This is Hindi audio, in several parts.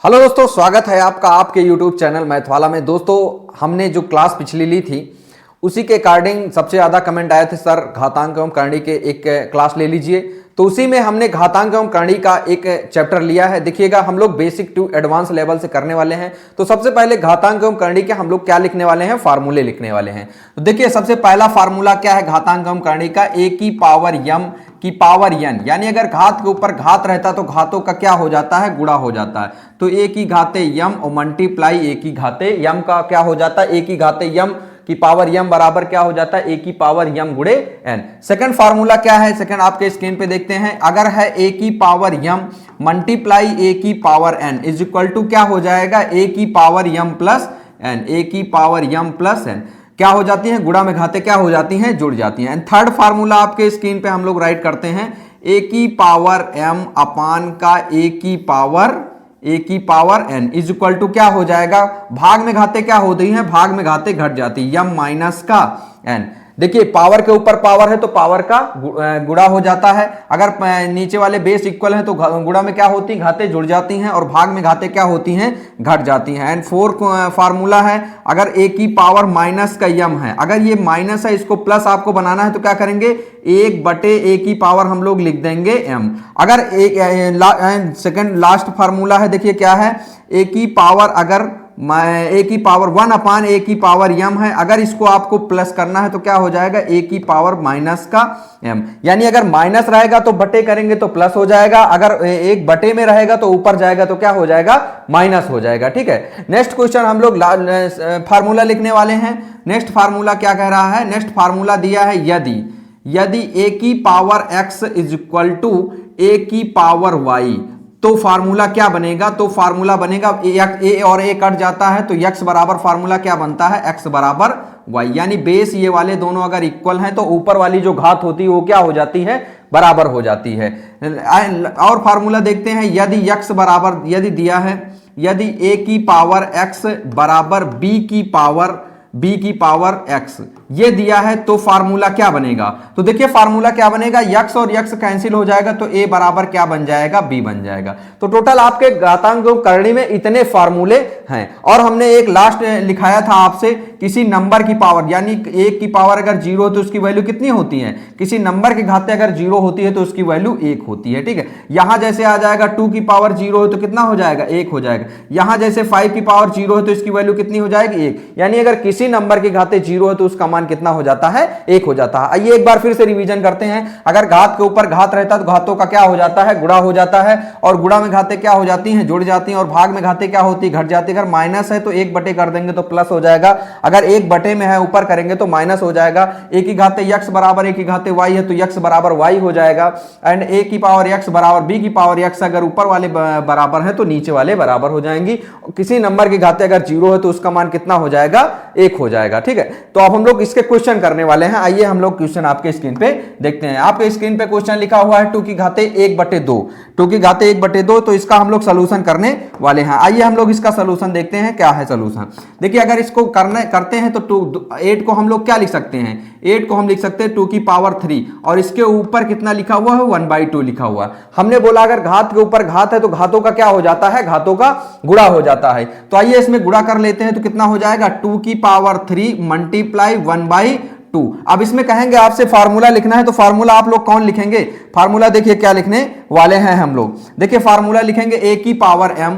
हेलो दोस्तों, स्वागत है आपका आपके YouTube चैनल मैथ वाला में। दोस्तों, हमने जो क्लास पिछली ली थी उसी के अकॉर्डिंग सबसे ज़्यादा कमेंट आए थे, सर घातांक एवं करणी के एक क्लास ले लीजिए। तो उसी में हमने घातांक एवं करणी का एक चैप्टर लिया है। देखिएगा, हम लोग बेसिक टू एडवांस लेवल से करने वाले हैं। तो सबसे पहले घातांक एवं करणी के हम लोग क्या लिखने वाले हैं, फार्मूले लिखने वाले हैं। तो देखिए, सबसे पहला फार्मूला क्या है घातांक एवं करणी का, ए की पावर यम की पावर एन। यानी अगर घात के ऊपर घात रहता तो घातों का क्या हो जाता है, गुणा हो जाता है। तो ए की घाते यम और मल्टीप्लाई ए की घाते यम का क्या हो जाता है, ए की घाते यम की पावर यम बराबर क्या हो जाता है, ए की पावर यम गुणे एन। सेकंड फार्मूला क्या है, सेकंड आपके स्क्रीन पे देखते हैं। अगर है ए की पावर यम मल्टीप्लाई ए की power n is equal to क्या हो जाएगा, ए की power m plus n, a की पावर यम प्लस एन क्या हो जाती है, गुणा में घाते क्या हो जाती हैं, जुड़ जाती हैं। एंड थर्ड फार्मूला आपके स्क्रीन पे हम लोग राइट करते हैं, ए की पावर एम अपान का ए की power n is equal to क्या हो जाएगा, भाग में घाते क्या होती हैं, भाग में घाते घट जाती है, यम माइनस का एन। देखिए, पावर के ऊपर पावर है तो पावर का गुणा हो जाता है। अगर नीचे वाले बेस इक्वल है तो गुणा में क्या होती है, घाते जुड़ जाती हैं, और भाग में घाते क्या होती हैं, घट जाती हैं। एंड फोर्थ फार्मूला है, अगर ए की पावर माइनस का यम है, अगर ये माइनस है इसको प्लस आपको बनाना है तो क्या करेंगे, एक बटे ए की पावर हम लोग लिख देंगे एम। अगर एक सेकंड लास्ट फार्मूला है, देखिए क्या है, ए की पावर अगर ए की पावर वन अपान ए की पावर यम है, अगर इसको आपको प्लस करना है तो क्या हो जाएगा, ए की पावर माइनस का एम। यानी अगर माइनस रहेगा तो बटे करेंगे तो प्लस हो जाएगा, अगर एक बटे में रहेगा तो ऊपर जाएगा तो क्या हो जाएगा, माइनस हो जाएगा। ठीक है, नेक्स्ट क्वेश्चन हम लोग फार्मूला लिखने वाले हैं। नेक्स्ट फार्मूला क्या कह रहा है, नेक्स्ट फार्मूला दिया है, यदि ए की power X is equal to A की पावर वाई, तो फार्मूला क्या बनेगा, तो फार्मूला बनेगा ए और ए कट जाता है तो x बराबर फार्मूला क्या बनता है, x बराबर y। यानी बेस ये वाले दोनों अगर इक्वल हैं तो ऊपर वाली जो घात होती है वो क्या हो जाती है, बराबर हो जाती है। और फार्मूला देखते हैं, यदि x बराबर, यदि दिया है, यदि a की पावर x बराबर b की पावर x ये दिया है तो फार्मूला क्या बनेगा। तो देखिए फार्मूला क्या बनेगा, x और x कैंसिल हो जाएगा तो a बराबर क्या बन जाएगा, b बन जाएगा। तो टोटल आपके घातांक एवं करणी में इतने फार्मूले हैं। और हमने एक लास्ट लिखाया था आपसे, किसी नंबर की पावर, यानी एक की पावर अगर जीरो हो तो उसकी वैल्यू कितनी होती है, किसी नंबर की घाते अगर जीरो होती है तो उसकी वैल्यू एक होती है। ठीक है, यहां जैसे आ जाएगा 2 की पावर जीरो है तो कितना हो जाएगा, एक हो जाएगा। यहां जैसे 5 की पावर जीरो है तो इसकी वैल्यू कितनी हो जाएगी, एक। यानी अगर किसी नंबर की घाते जीरो है तो उसका मान कितना हो जाता है, एक हो जाता है। आइए एक बार फिर से रिवीजन करते हैं। अगर घात के ऊपर घात रहता है तो घातों का क्या हो जाता है, गुणा हो जाता है, और गुणा में घाते क्या हो जाती हैं, जुड़ जाती हैं, और भाग में घाते क्या होती है, घट जाती है। अगर माइनस है तो एक बटे कर देंगे तो प्लस हो जाएगा, अगर एक बटे में है ऊपर करेंगे तो माइनस हो जाएगा। ए की घाते x बराबर ए की घाते y है तो x बराबर y हो जाएगा। एंड ए की पावर x बराबर b की पावर x, अगर ऊपर वाले बराबर है तो नीचे वाले बराबर हो जाएंगी। किसी नंबर की घाते अगर जीरो है तो उसका मान कितना हो जाएगा, एक हो जाएगा। ठीक है, तो अब हम लोग इसके क्वेश्चन करने वाले हैं। आइए हम लोग क्वेश्चन आपके स्क्रीन पे देखते हैं। आपके स्क्रीन पे क्वेश्चन लिखा हुआ है 2 की घाते 1/2, 2 की घाते 1/2, तो इसका हम लोग सॉल्यूशन करने वाले हैं। आइए हम लोग इसका सॉल्यूशन देखते हैं, क्या है सॉल्यूशन। देखिए, अगर इसको करते हैं तो 8 को हम लोग क्या लिख सकते हैं, 8 को हम लिख सकते हैं 2 की पावर 3, और इसके ऊपर कितना लिखा हुआ है, 1/2 लिखा हुआ है। हमने बोला अगर घात के ऊपर घात है तो घातों का क्या हो जाता है, घातों का गुणा हो जाता है। तो आइए इसमें गुणा कर लेते हैं, तो कितना हो जाएगा, 2 की पावर 3 मल्टीप्लाई 1/2। अब इसमें कहेंगे आपसे फार्मूला लिखना है, तो फार्मूला आप लोग कौन लिखेंगे, फार्मूला देखिए क्या लिखने वाले हैं हम लोग। देखिए फार्मूला लिखेंगे ए की पावर m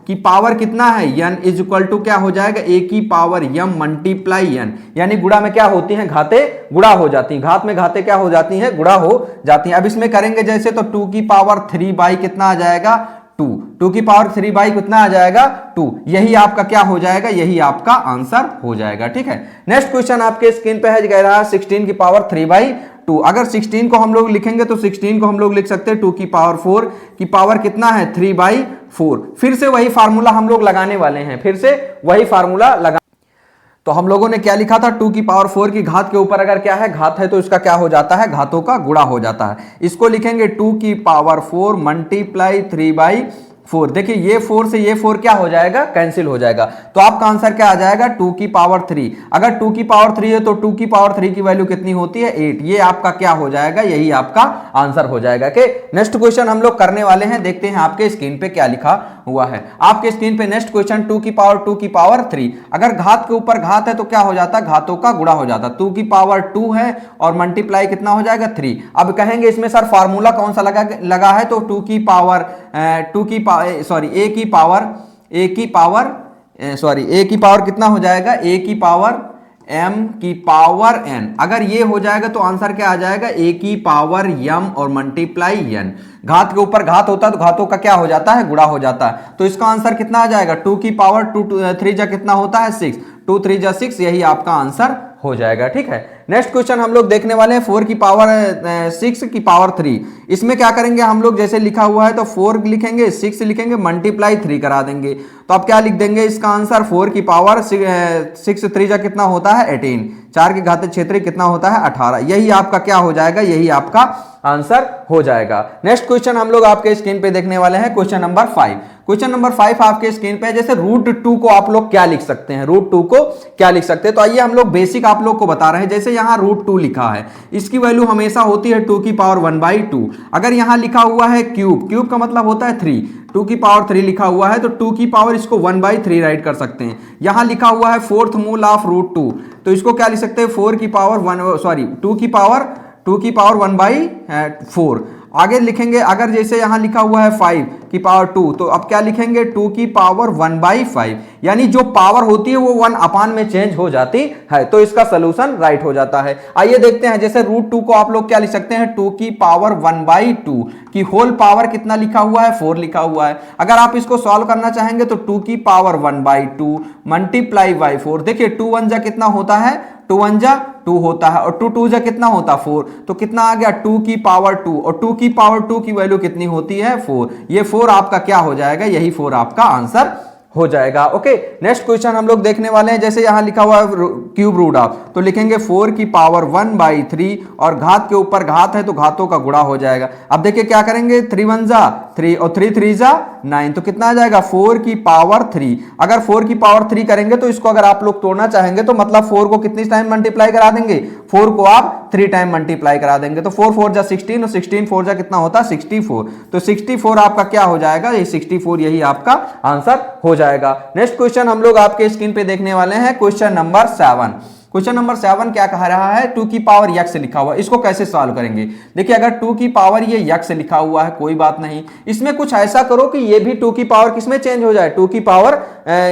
की पावर कितना है, n इज इक्वल टू क्या हो जाएगा, ए की पावर m मल्टीप्लाई n। यानी गुणा में क्या होती हैं, घाते गुणा हो जाती हैं, घात में घाते क्या हो जाती हैं, गुणा हो जाती हैं। अब इसमें करेंगे जैसे तो 2 की पावर 3 कितना आ जाएगा, 2 की पावर 3 कितना आ जाएगा, 2। यही आपका क्या हो जाएगा, यही आपका आंसर हो जाएगा। ठीक है, नेक्स्ट क्वेश्चन आपके स्क्रीन पे है, कह रहा है 16 की पावर 3/2। अगर 16 को हम लोग लिखेंगे तो 16 को हम लोग लिख सकते हैं 2 की पावर 4 की पावर कितना है, 3/4। फिर से वही फार्मूला हम लोग लगाने वाले हैं, फिर से वही फार्मूला लगा। तो हम लोगों ने क्या लिखा था, 2 की पावर 4 की घात के ऊपर अगर क्या है, घात है तो इसका क्या हो जाता है, घातों का गुणा हो जाता है। इसको लिखेंगे 2 की पावर 4 मल्टीप्लाई 4। देखिए ये 4 से ये 4 क्या हो जाएगा, कैंसिल हो जाएगा। तो आपका आंसर क्या आ जाएगा, 2 की पावर 3। अगर 2 की पावर 3 है तो 2 की पावर 3 की वैल्यू कितनी होती है, 8। ये आपका क्या हो जाएगा, यही आपका आंसर हो जाएगा। के नेक्स्ट क्वेश्चन हम लोग करने वाले हैं, देखते हैं आपके स्क्रीन पे क्या लिखा हुआ है। आपके स्क्रीन पे नेक्स्ट क्वेश्चन 2 की पावर 2 की पावर 3। अगर घात के ऊपर घात है तो क्या हो जाता है, घातों का गुणा हो जाता। 2 की पावर 2 है और मल्टीप्लाई कितना हो जाएगा, 3। अब कहेंगे इसमें सर फार्मूला कौन सा लगा है, तो 2 की पावर ए की पावर कितना हो जाएगा, ए की पावर m की पावर n। अगर ये हो जाएगा तो आंसर क्या आ जाएगा, a की पावर m और मल्टीप्लाई n। घात के ऊपर घात होता है तो घातों का क्या हो जाता है, गुणा हो जाता है। तो इसका आंसर कितना आ जाएगा, 2 की पावर 2 3 जा कितना होता है, 6। 2 3 जा 6, यही आपका आंसर हो जाएगा। ठीक है, नेक्स्ट क्वेश्चन हम लोग देखने वाले हैं 4 की पावर 6 की पावर 3। इसमें क्या करेंगे हम लोग, जैसे लिखा हुआ है तो 4 लिखेंगे, 6 लिखेंगे, मल्टीप्लाई 3 करा देंगे। तो आप क्या लिख देंगे, इसका आंसर 4 की पावर 6 3 जा कितना होता है, 18। 4 की घात 6 3 कितना होता है, 18। यही आपका क्या हो जाएगा, यही आपका आंसर हो जाएगा। नेक्स्ट क्वेश्चन हम लोग आपके स्क्रीन पे देखने वाले हैं, क्वेश्चन नंबर 5। क्वेश्चन नंबर 5 आपके स्क्रीन पे, जैसे √2 को आप लोग क्या लिख सकते हैं, √2 को क्या लिख सकते हैं। तो आइए हम लोग बेसिक आप लोग को बता रहे हैं। जैसे यहाँ √2 लिखा है, इसकी वैल्यू हमेशा होती है 2 की पावर 1/2। अगर यहाँ लिखा हुआ है क्यूब, क्यूब का मतलब होता है 3, 2 की पावर 3 लिखा हुआ है तो 2 की पावर इसको 1/3 राइट कर सकते हैं। यहाँ लिखा हुआ है 4th मूल ऑफ √2, तो इसको क्या लिख सकते हैं, 4 की पावर 2 की पावर 1/4। आगे लिखेंगे, अगर जैसे यहां लिखा हुआ है 5 की पावर 2, तो अब क्या लिखेंगे, 2 की पावर 1/5। यानी जो पावर होती है वो 1 अपान में चेंज हो जाती है, तो इसका सोल्यूशन राइट हो जाता है। आइए देखते हैं, जैसे √2 को आप लोग क्या लिख सकते हैं, 2 की पावर 1/2 की होल पावर कितना लिखा हुआ है, 4 लिखा हुआ है। अगर आप इसको सॉल्व करना चाहेंगे तो 2 की पावर 1/2 मल्टीप्लाई बाई 4। देखिए 2 1 जा कितना होता है, 2 1 जा 2 होता है, और 2 2 जा कितना होता है, 4। तो कितना आ गया, 2 की पावर 2, और 2 की पावर 2 की वैल्यू कितनी होती है, 4। ये 4 आपका क्या हो जाएगा, यही 4 आपका आंसर हो जाएगा। ओके, नेक्स्ट क्वेश्चन हम लोग देखने वाले हैं। जैसे यहां लिखा हुआ है क्यूब रूट ऑफ, तो लिखेंगे 4 की पावर 1/3, और घात के ऊपर घात है तो घातों का गुणा हो जाएगा। अब देखिए क्या करेंगे, 3 1 जा 3 और 3 3 जा 9, तो कितना आ जाएगा, 4 की पावर 3। अगर 4 की पावर 3 करेंगे तो इसको अगर आप लोग तोड़ना चाहेंगे तो मतलब 4 को कितनी टाइम मल्टीप्लाई करा देंगे, 4 को आप 3 टाइम मल्टीप्लाई करा देंगे। तो 4 4 जा 16 और 16 4 जा कितना होता है, 64। तो 64 आपका क्या हो जाएगा, ये 64 यही आपका आंसर हो जाएगा। नेक्स्ट क्वेश्चन हम लोग आपके स्क्रीन पे देखने वाले हैं, क्वेश्चन नंबर 7। क्वेश्चन नंबर 7 क्या कह रहा है, 2 की पावर x लिखा हुआ है, इसको कैसे सॉल्व करेंगे। देखिए अगर 2 की पावर ये x लिखा हुआ है, कोई बात नहीं, इसमें कुछ ऐसा करो कि ये भी 2 की पावर किसमें चेंज हो जाए, 2 की पावर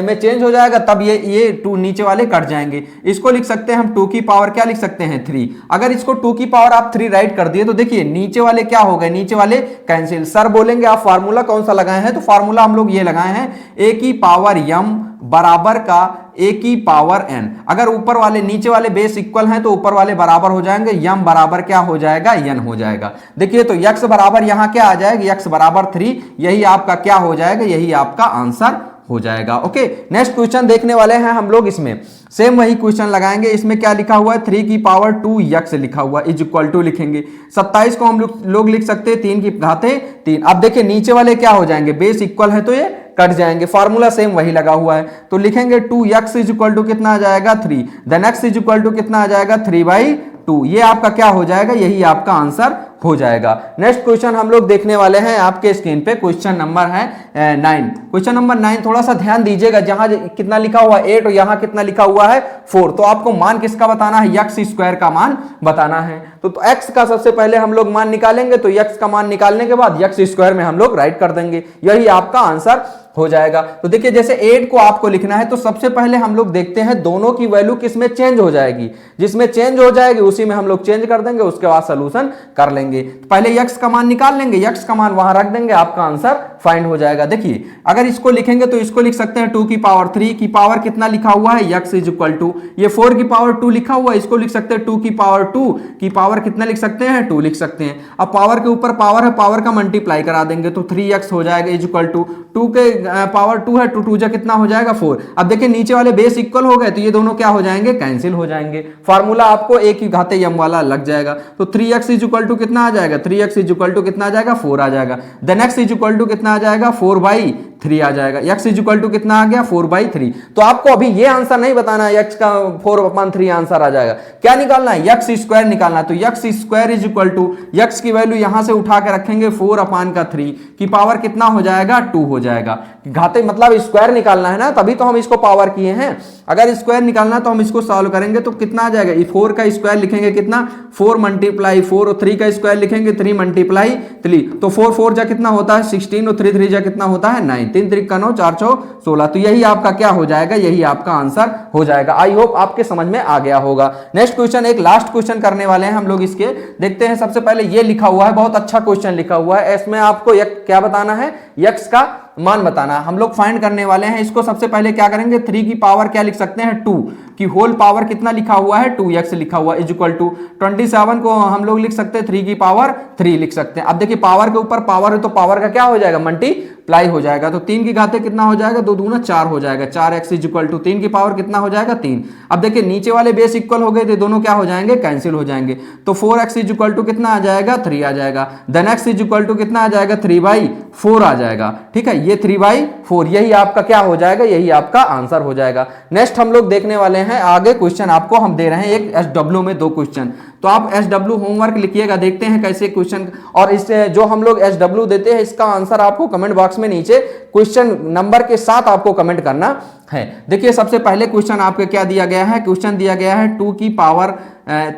में चेंज हो जाएगा, तब ये 2 नीचे वाले कट जाएंगे। इसको लिख सकते हैं हम 2 की पावर क्या लिख सकते हैं, 3। अगर इसको 2 की पावर आप 3 राइट कर दिए तो देखिए नीचे वाले क्या हो गए, नीचे वाले कैंसिल। सर बोलेंगे आप फार्मूला कौन सा लगाए हैं, तो फार्मूला हम लोग ये लगाए हैं, a की पावर m बराबर का a की पावर n। अगर ऊपर वाले नीचे वाले बेस इक्वल हैं तो ऊपर वाले बराबर हो जाएंगे, m बराबर क्या हो जाएगा, n हो जाएगा। देखिए तो x बराबर यहां क्या आ जाएगा, x बराबर 3, यही आपका क्या हो जाएगा, यही आपका आंसर हो जाएगा। ओके, नेक्स्ट क्वेश्चन देखने वाले हैं हम लोग, इसमें सेम वही क्वेश्चन लगाएंगे। इसमें क्या लिखा हुआ है, 3 की पावर 2x लिखा हुआ इज इक्वल टू लिखेंगे। 27 को हम लोग लिख सकते हैं 3 की घाते 3। अब देखिए नीचे वाले क्या हो जाएंगे, बेस इक्वल है तो ये कट जाएंगे, फार्मूला सेम वही लगा हुआ है। तो लिखेंगे 2x इज इक्वल टू कितना आ जाएगा, 3, then x is equal to कितना आ जाएगा, 3/2। ये आपका क्या हो जाएगा, यही आपका आंसर हो जाएगा। नेक्स्ट क्वेश्चन हम लोग देखने वाले हैं आपके स्क्रीन पे, क्वेश्चन नंबर है 9। क्वेश्चन नंबर 9 थोड़ा सा ध्यान दीजिएगा, जहां कितना लिखा हुआ है 8 और यहां कितना लिखा हुआ है 4, तो आपको मान किसका बताना है, x स्क्वायर का मान बताना है। तो x का सबसे पहले हम लोग मान निकालेंगे, तो x का मान निकालने के बाद x स्क्वायर में हम लोग राइट कर देंगे, यही आपका आंसर हो जाएगा। तो देखिए जैसे 8 को आपको लिखना है तो सबसे पहले हम लोग देखते हैं दोनों की वैल्यू किसमें चेंज हो जाएगी, जिसमें चेंज हो जाएगी उसी में हम लोग चेंज कर देंगे, उसके बाद सॉल्यूशन कर लेंगे। तो पहले x का मान निकाल लेंगे, x का मान वहां रख देंगे, आपका आंसर फाइंड हो जाएगा। देखिए अगर इसको लिखेंगे तो इसको लिख सकते हैं 2 की पावर 3 की पावर कितना लिखा हुआ है, x इज इक्वल टू, ये 4 की पावर 2 लिखा हुआ है, इसको लिख सकते हैं 2 की पावर 2 की पावर कितना लिख सकते हैं, 2 लिख सकते हैं। अब पावर के ऊपर पावर है, पावर का मल्टीप्लाई करा देंगे तो 3x हो जाएगा इज इक्वल टू 2 के पावर 2 है, 2 2 जा कितना हो जाएगा 4। अब देखिए नीचे वाले बेस इक्वल हो गए तो ये दोनों क्या हो जाएंगे, कैंसिल हो जाएंगे। फार्मूला आपको a की घाते m वाला लग जाएगा। तो 3x इज इक्वल टू कितना आ जाएगा, 3x इज इक्वल टू कितना आ जाएगा, 4 आ जाएगा। Then x is equal to कितना कितना आ जाएगा 4/3 आ जाएगा। x इज इक्वल टू कितना आ गया 4/3। तो आपको अभी ये आंसर नहीं बताना है x का 4/3 आंसर आ जाएगा, क्या निकालना है x स्क्वायर निकालना है। तो x square is equal to x की वैल्यू यहां से उठा के रखेंगे 4/3 की पावर कितना हो जाएगा 2 हो जाएगा। घाते मतलब स्क्वायर निकालना है ना, तभी तो हम इसको पावर किए हैं। अगर स्क्वायर निकालना तो हम इसको सॉल्व करेंगे तो कितना आ जाएगा, 4 का स्क्वायर लिखेंगे कितना 4 मल्टीप्लाई 4 और 3 का स्क्वायर लिखेंगे 3 मल्टीप्लाई 3, तो 4 4 जा कितना होता है 16 और 3 3 जा कितना होता है 9, 3 3 का 9 4 4 16। तो यही आपका क्या हो जाएगा, यही आपका आंसर हो जाएगा। आई होप आपके समझ में आ गया होगा। नेक्स्ट क्वेश्चन, एक लास्ट क्वेश्चन करने वाले हैं हम लोग इसके, देखते हैं। सबसे पहले ये लिखा हुआ है, बहुत अच्छा क्वेश्चन लिखा हुआ है, इसमें आपको क्या बताना है, x का मान बताना है। हम लोग फाइंड करने वाले हैं इसको। सबसे पहले क्या करेंगे, 3 की पावर क्या लिख सकते हैं 2 की होल पावर कितना लिखा हुआ है 2x लिखा हुआ इज इक्वल टू 27 को हम लोग लिख सकते हैं 3 की पावर 3 लिख सकते हैं। अब देखिए पावर के ऊपर पावर है तो पावर का क्या हो जाएगा मल्टीप्लाई हो जाएगा। तो 3 की घाते कितना हो जाएगा 2 दूना 4 हो जाएगा, 4x इज इक्वल टू 3 की पावर कितना हो जाएगा 3। अब देखिए नीचे वाले बेस इक्वल हो गए तो दोनों क्या हो जाएंगे कैंसिल हो जाएंगे। तो 4x इज इक्वल टू कितना आ जाएगा 3 आ जाएगा। Then x is equal to कितना आ जाएगा 3/4 आ जाएगा। ठीक है, ये 3/4 यही आपका क्या हो जाएगा, यही आपका आंसर हो जाएगा। नेक्स्ट हम लोग देखने वाले हैं आगे क्वेश्चन आपको हम दे रहे हैं एक SW में 2 क्वेश्चन। तो आप SW होमवर्क लिखिएगा, देखते हैं कैसे क्वेश्चन। और इस जो हम लोग SW देते हैं इसका आंसर आपको कमेंट बॉक्स में नीचे क्वेश्चन नंबर के साथ आपको कमेंट करना है। देखिए सबसे पहले क्वेश्चन आपके क्या दिया गया है, क्वेश्चन दिया गया है 2 की पावर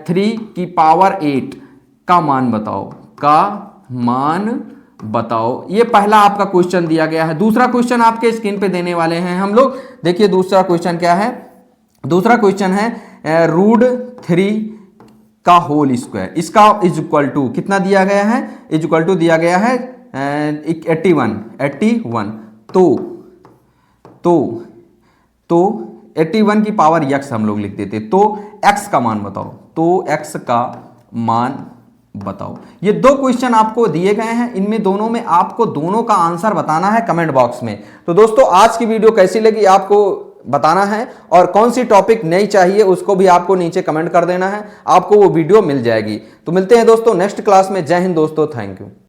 3 की पावर 8 का मान बताओ, का मान बताओ। ये पहला आपका क्वेश्चन दिया गया है। दूसरा क्वेश्चन आपके स्क्रीन पे देने वाले हैं हम लोग। देखिए दूसरा क्वेश्चन क्या है, दूसरा क्वेश्चन है √3 का होल स्क्वायर, इसका इज इक्वल टू कितना दिया गया है, इज इक्वल टू दिया गया है 81। तो 81 की पावर x हम लोग लिख देते। तो x का मान बताओ, तो x का मान बताओ। ये 2 क्वेश्चन आपको दिए गए हैं, इनमें दोनों में आपको दोनों का आंसर बताना है कमेंट बॉक्स में। तो दोस्तों आज की वीडियो कैसी लगी आपको बताना है, और कौन सी टॉपिक नहीं चाहिए उसको भी आपको नीचे कमेंट कर देना है, आपको वो वीडियो मिल जाएगी। तो मिलते हैं दोस्तों नेक्स्ट क्लास में। जय हिंद दोस्तों, थैंक यू।